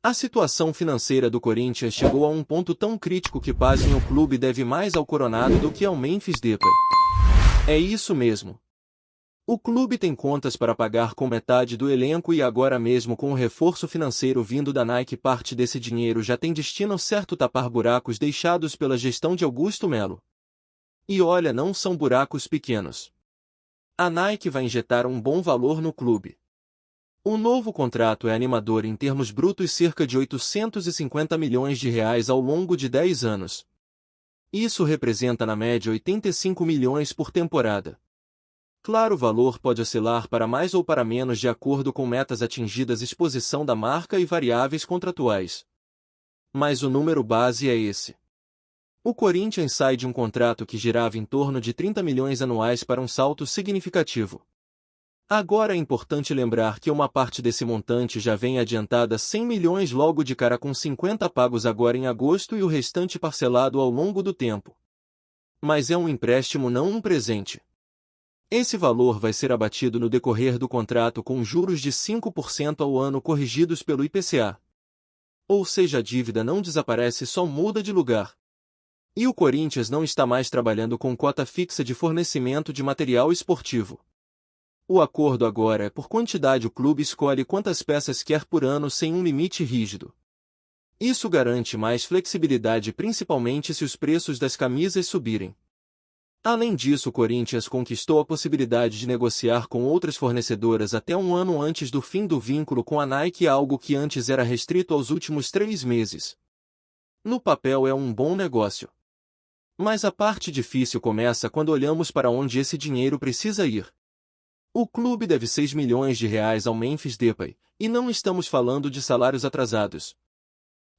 A situação financeira do Corinthians chegou a um ponto tão crítico que, pasmem, o clube deve mais ao Coronado do que ao Memphis Depay. É isso mesmo. O clube tem contas para pagar com metade do elenco e agora mesmo com o reforço financeiro vindo da Nike, parte desse dinheiro já tem destino certo tapar buracos deixados pela gestão de Augusto Melo. E olha, não são buracos pequenos. A Nike vai injetar um bom valor no clube. O novo contrato é animador em termos brutos, cerca de 850 milhões de reais ao longo de 10 anos. Isso representa na média 85 milhões por temporada. Claro, o valor pode oscilar para mais ou para menos de acordo com metas atingidas, exposição da marca e variáveis contratuais. Mas o número base é esse. O Corinthians sai de um contrato que girava em torno de 30 milhões anuais para um salto significativo. Agora é importante lembrar que uma parte desse montante já vem adiantada 100 milhões logo de cara, com 50 pagos agora em agosto e o restante parcelado ao longo do tempo. Mas é um empréstimo, não um presente. Esse valor vai ser abatido no decorrer do contrato com juros de 5% ao ano corrigidos pelo IPCA. Ou seja, a dívida não desaparece, só muda de lugar. E o Corinthians não está mais trabalhando com cota fixa de fornecimento de material esportivo. O acordo agora é por quantidade, o clube escolhe quantas peças quer por ano sem um limite rígido. Isso garante mais flexibilidade, principalmente se os preços das camisas subirem. Além disso, o Corinthians conquistou a possibilidade de negociar com outras fornecedoras até um ano antes do fim do vínculo com a Nike, algo que antes era restrito aos últimos 3 meses. No papel é um bom negócio. Mas a parte difícil começa quando olhamos para onde esse dinheiro precisa ir. O clube deve 6 milhões de reais ao Memphis Depay, e não estamos falando de salários atrasados.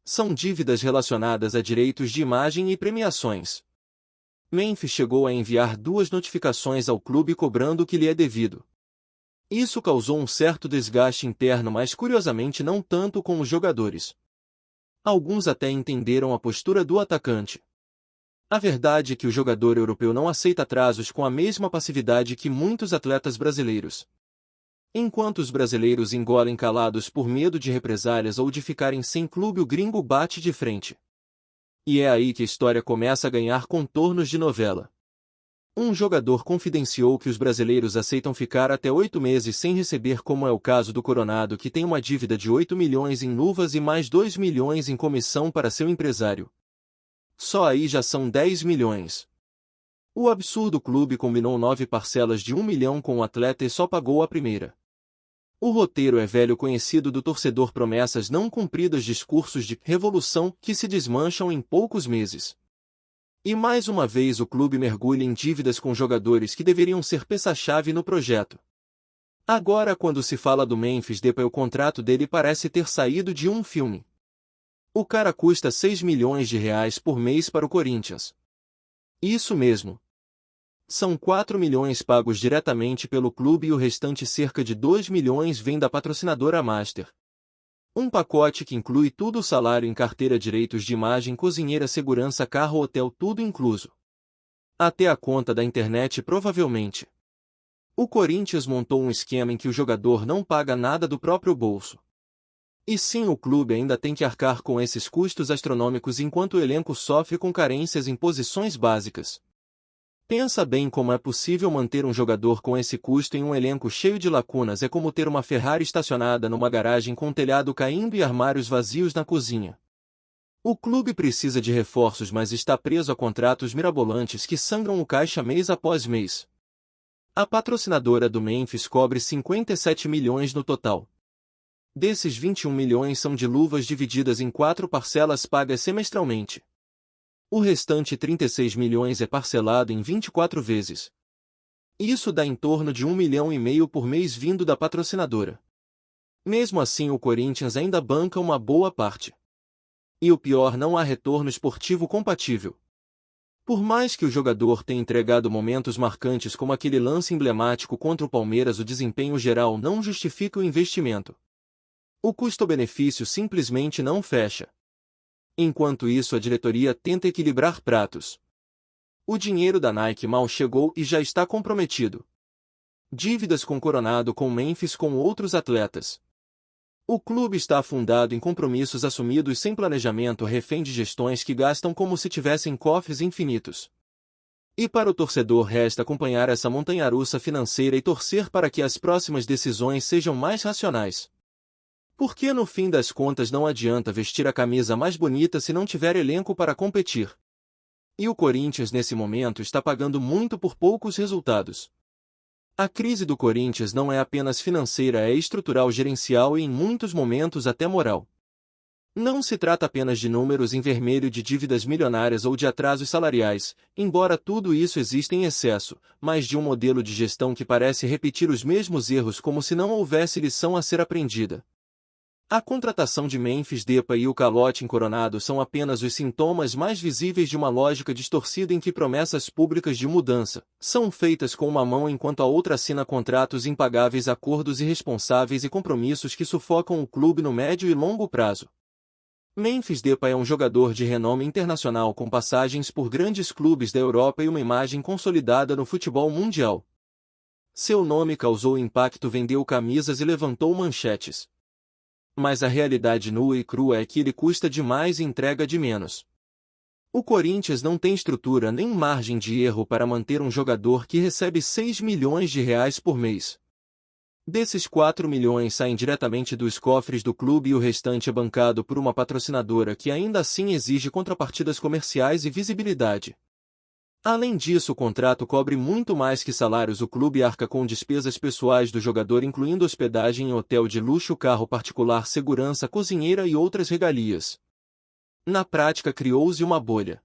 São dívidas relacionadas a direitos de imagem e premiações. Memphis chegou a enviar 2 notificações ao clube cobrando o que lhe é devido. Isso causou um certo desgaste interno, mas curiosamente não tanto com os jogadores. Alguns até entenderam a postura do atacante. A verdade é que o jogador europeu não aceita atrasos com a mesma passividade que muitos atletas brasileiros. Enquanto os brasileiros engolem calados por medo de represálias ou de ficarem sem clube, o gringo bate de frente. E é aí que a história começa a ganhar contornos de novela. Um jogador confidenciou que os brasileiros aceitam ficar até 8 meses sem receber, como é o caso do Coronado, que tem uma dívida de 8 milhões em luvas e mais 2 milhões em comissão para seu empresário. Só aí já são 10 milhões. O absurdo clube combinou 9 parcelas de 1 milhão com o atleta e só pagou a primeira. O roteiro é velho conhecido do torcedor: promessas não cumpridas, discursos de revolução que se desmancham em poucos meses. E mais uma vez o clube mergulha em dívidas com jogadores que deveriam ser peça-chave no projeto. Agora, quando se fala do Memphis Depay, o contrato dele parece ter saído de um filme. O cara custa 6 milhões de reais por mês para o Corinthians. Isso mesmo. São 4 milhões pagos diretamente pelo clube e o restante, cerca de 2 milhões, vem da patrocinadora Master. Um pacote que inclui tudo: o salário em carteira, direitos de imagem, cozinheira, segurança, carro, hotel, tudo incluso. Até a conta da internet, provavelmente. O Corinthians montou um esquema em que o jogador não paga nada do próprio bolso. E sim, o clube ainda tem que arcar com esses custos astronômicos enquanto o elenco sofre com carências em posições básicas. Pensa bem, como é possível manter um jogador com esse custo em um elenco cheio de lacunas? É como ter uma Ferrari estacionada numa garagem com telhado caindo e armários vazios na cozinha. O clube precisa de reforços, mas está preso a contratos mirabolantes que sangram o caixa mês após mês. A patrocinadora do Memphis cobre 57 milhões no total. Desses, 21 milhões são de luvas divididas em 4 parcelas pagas semestralmente. O restante, 36 milhões, é parcelado em 24 vezes. Isso dá em torno de 1,5 milhão por mês vindo da patrocinadora. Mesmo assim, o Corinthians ainda banca uma boa parte. E o pior, não há retorno esportivo compatível. Por mais que o jogador tenha entregado momentos marcantes como aquele lance emblemático contra o Palmeiras, o desempenho geral não justifica o investimento. O custo-benefício simplesmente não fecha. Enquanto isso, a diretoria tenta equilibrar pratos. O dinheiro da Nike mal chegou e já está comprometido. Dívidas com Coronado, com Memphis, com outros atletas. O clube está afundado em compromissos assumidos sem planejamento, refém de gestões que gastam como se tivessem cofres infinitos. E para o torcedor resta acompanhar essa montanha-russa financeira e torcer para que as próximas decisões sejam mais racionais. Porque no fim das contas não adianta vestir a camisa mais bonita se não tiver elenco para competir. E o Corinthians nesse momento está pagando muito por poucos resultados. A crise do Corinthians não é apenas financeira, é estrutural, gerencial e em muitos momentos até moral. Não se trata apenas de números em vermelho de dívidas milionárias ou de atrasos salariais, embora tudo isso exista em excesso, mas de um modelo de gestão que parece repetir os mesmos erros como se não houvesse lição a ser aprendida. A contratação de Memphis Depay e o calote em Coronado são apenas os sintomas mais visíveis de uma lógica distorcida em que promessas públicas de mudança são feitas com uma mão enquanto a outra assina contratos impagáveis, acordos irresponsáveis e compromissos que sufocam o clube no médio e longo prazo. Memphis Depay é um jogador de renome internacional com passagens por grandes clubes da Europa e uma imagem consolidada no futebol mundial. Seu nome causou impacto, vendeu camisas e levantou manchetes. Mas a realidade nua e crua é que ele custa demais e entrega de menos. O Corinthians não tem estrutura nem margem de erro para manter um jogador que recebe 6 milhões de reais por mês. Desses 4 milhões saem diretamente dos cofres do clube e o restante é bancado por uma patrocinadora que ainda assim exige contrapartidas comerciais e visibilidade. Além disso, o contrato cobre muito mais que salários. O clube arca com despesas pessoais do jogador, incluindo hospedagem em hotel de luxo, carro particular, segurança, cozinheira e outras regalias. Na prática, criou-se uma bolha.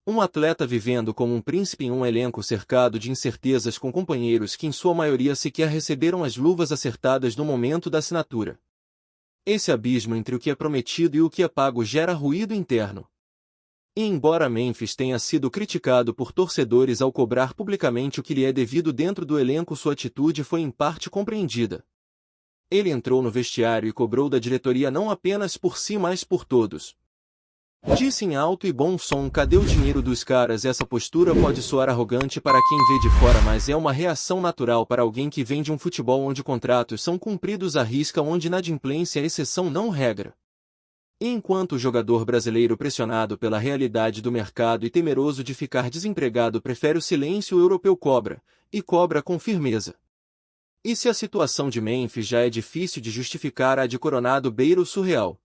Um atleta vivendo como um príncipe em um elenco cercado de incertezas, com companheiros que em sua maioria sequer receberam as luvas acertadas no momento da assinatura. Esse abismo entre o que é prometido e o que é pago gera ruído interno. E embora Memphis tenha sido criticado por torcedores ao cobrar publicamente o que lhe é devido dentro do elenco, sua atitude foi em parte compreendida. Ele entrou no vestiário e cobrou da diretoria não apenas por si, mas por todos. Disse em alto e bom som: cadê o dinheiro dos caras? Essa postura pode soar arrogante para quem vê de fora, mas é uma reação natural para alguém que vem de um futebol onde contratos são cumpridos à risca, onde inadimplência é exceção, não regra. E enquanto o jogador brasileiro, pressionado pela realidade do mercado e temeroso de ficar desempregado, prefere o silêncio, o europeu cobra, e cobra com firmeza. E se a situação de Memphis já é difícil de justificar, a de Coronado beira o surreal.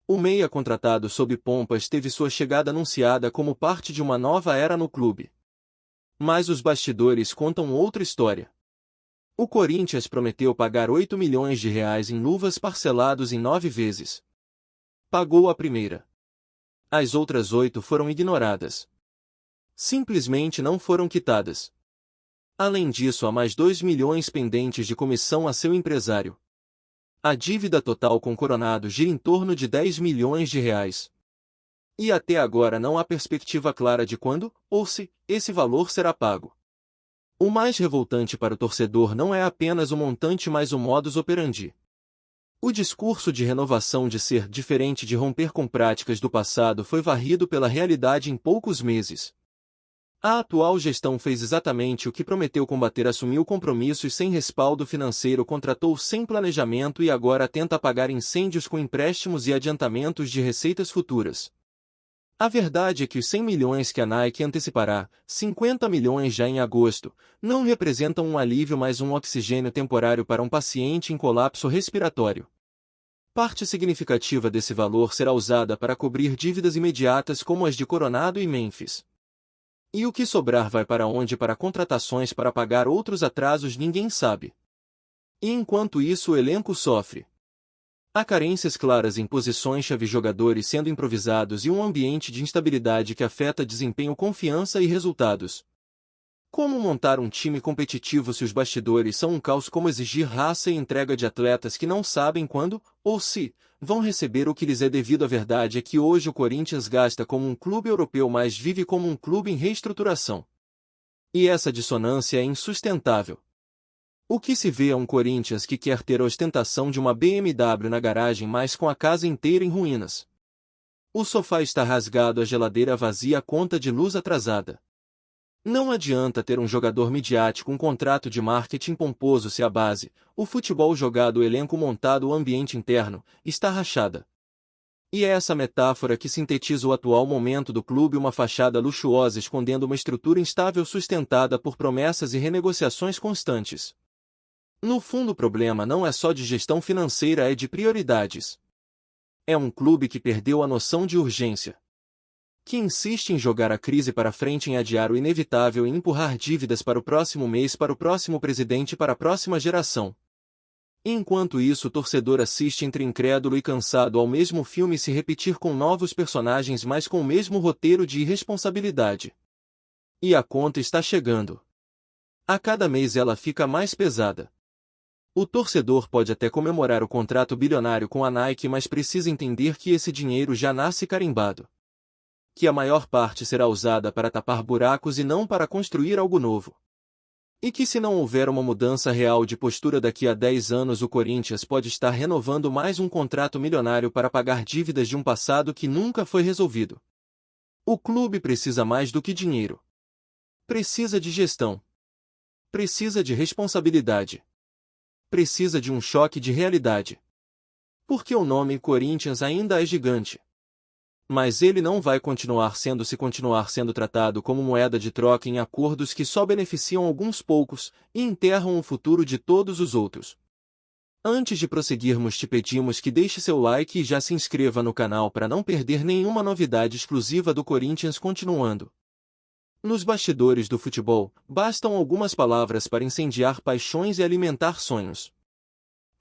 O meia, contratado sob pompas, teve sua chegada anunciada como parte de uma nova era no clube. Mas os bastidores contam outra história. O Corinthians prometeu pagar 8 milhões de reais em luvas parcelados em 9 vezes. Pagou a primeira. As outras 8 foram ignoradas. Simplesmente não foram quitadas. Além disso, há mais 2 milhões pendentes de comissão a seu empresário. A dívida total com Coronado gira em torno de 10 milhões de reais. E até agora não há perspectiva clara de quando, ou se, esse valor será pago. O mais revoltante para o torcedor não é apenas o montante, mas o modus operandi. O discurso de renovação, de ser diferente, de romper com práticas do passado, foi varrido pela realidade em poucos meses. A atual gestão fez exatamente o que prometeu combater: assumiu compromissos sem respaldo financeiro, contratou sem planejamento e agora tenta apagar incêndios com empréstimos e adiantamentos de receitas futuras. A verdade é que os 100 milhões que a Nike antecipará, 50 milhões já em agosto, não representam um alívio, mas um oxigênio temporário para um paciente em colapso respiratório. Parte significativa desse valor será usada para cobrir dívidas imediatas como as de Coronado e Memphis. E o que sobrar vai para onde? Para contratações para pagar outros atrasos, ninguém sabe. E enquanto isso, o elenco sofre. Há carências claras em posições-chave, jogadores sendo improvisados e um ambiente de instabilidade que afeta desempenho, confiança e resultados. Como montar um time competitivo se os bastidores são um caos? Como exigir raça e entrega de atletas que não sabem quando, ou se, vão receber o que lhes é devido? A verdade é que hoje o Corinthians gasta como um clube europeu, mas vive como um clube em reestruturação. E essa dissonância é insustentável. O que se vê é um Corinthians que quer ter a ostentação de uma BMW na garagem, mas com a casa inteira em ruínas. O sofá está rasgado, a geladeira vazia, a conta de luz atrasada. Não adianta ter um jogador midiático, um contrato de marketing pomposo se a base, o futebol jogado, o elenco montado, o ambiente interno, está rachada. E é essa metáfora que sintetiza o atual momento do clube, uma fachada luxuosa escondendo uma estrutura instável sustentada por promessas e renegociações constantes. No fundo, o problema não é só de gestão financeira, é de prioridades. É um clube que perdeu a noção de urgência, que insiste em jogar a crise para frente, em adiar o inevitável e empurrar dívidas para o próximo mês, para o próximo presidente, para a próxima geração. Enquanto isso, o torcedor assiste entre incrédulo e cansado ao mesmo filme se repetir com novos personagens, mas com o mesmo roteiro de irresponsabilidade. E a conta está chegando. A cada mês ela fica mais pesada. O torcedor pode até comemorar o contrato bilionário com a Nike, mas precisa entender que esse dinheiro já nasce carimbado, que a maior parte será usada para tapar buracos e não para construir algo novo. E que, se não houver uma mudança real de postura, daqui a 10 anos o Corinthians pode estar renovando mais um contrato milionário para pagar dívidas de um passado que nunca foi resolvido. O clube precisa mais do que dinheiro. Precisa de gestão. Precisa de responsabilidade. Precisa de um choque de realidade. Porque o nome Corinthians ainda é gigante. Mas ele não vai continuar sendo, se continuar sendo tratado como moeda de troca em acordos que só beneficiam alguns poucos e enterram o futuro de todos os outros. Antes de prosseguirmos, te pedimos que deixe seu like e já se inscreva no canal para não perder nenhuma novidade exclusiva do Corinthians. Continuando. Nos bastidores do futebol, bastam algumas palavras para incendiar paixões e alimentar sonhos.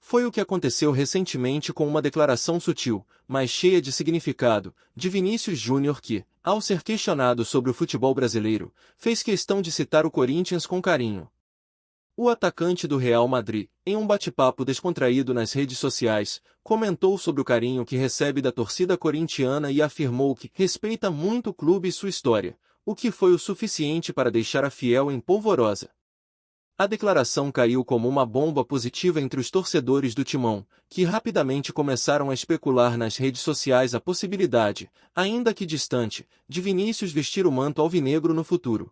Foi o que aconteceu recentemente com uma declaração sutil, mas cheia de significado, de Vinícius Júnior que, ao ser questionado sobre o futebol brasileiro, fez questão de citar o Corinthians com carinho. O atacante do Real Madrid, em um bate-papo descontraído nas redes sociais, comentou sobre o carinho que recebe da torcida corintiana e afirmou que respeita muito o clube e sua história, o que foi o suficiente para deixar a fiel em polvorosa. A declaração caiu como uma bomba positiva entre os torcedores do Timão, que rapidamente começaram a especular nas redes sociais a possibilidade, ainda que distante, de Vinícius vestir o manto alvinegro no futuro.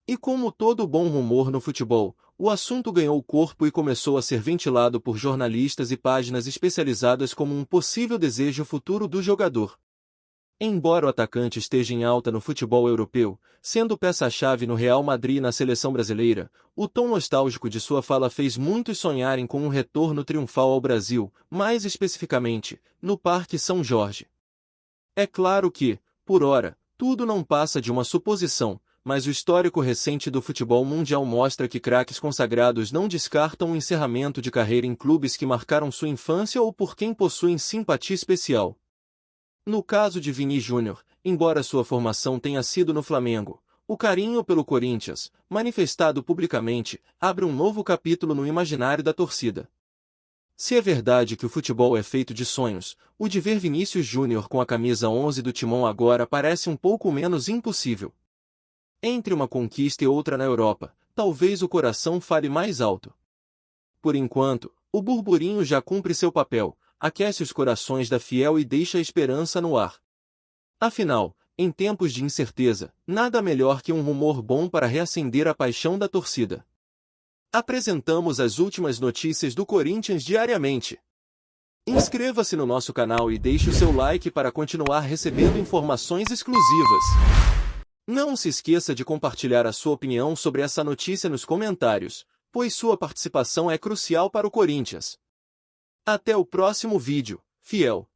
E como todo bom rumor no futebol, o assunto ganhou corpo e começou a ser ventilado por jornalistas e páginas especializadas como um possível desejo futuro do jogador. Embora o atacante esteja em alta no futebol europeu, sendo peça-chave no Real Madrid e na seleção brasileira, o tom nostálgico de sua fala fez muitos sonharem com um retorno triunfal ao Brasil, mais especificamente, no Parque São Jorge. É claro que, por ora, tudo não passa de uma suposição, mas o histórico recente do futebol mundial mostra que craques consagrados não descartam o encerramento de carreira em clubes que marcaram sua infância ou por quem possuem simpatia especial. No caso de Vini Júnior, embora sua formação tenha sido no Flamengo, o carinho pelo Corinthians, manifestado publicamente, abre um novo capítulo no imaginário da torcida. Se é verdade que o futebol é feito de sonhos, o de ver Vinícius Júnior com a camisa 11 do Timão agora parece um pouco menos impossível. Entre uma conquista e outra na Europa, talvez o coração fale mais alto. Por enquanto, o burburinho já cumpre seu papel, aquece os corações da fiel e deixa a esperança no ar. Afinal, em tempos de incerteza, nada melhor que um rumor bom para reacender a paixão da torcida. Apresentamos as últimas notícias do Corinthians diariamente. Inscreva-se no nosso canal e deixe o seu like para continuar recebendo informações exclusivas. Não se esqueça de compartilhar a sua opinião sobre essa notícia nos comentários, pois sua participação é crucial para o Corinthians. Até o próximo vídeo, fiel!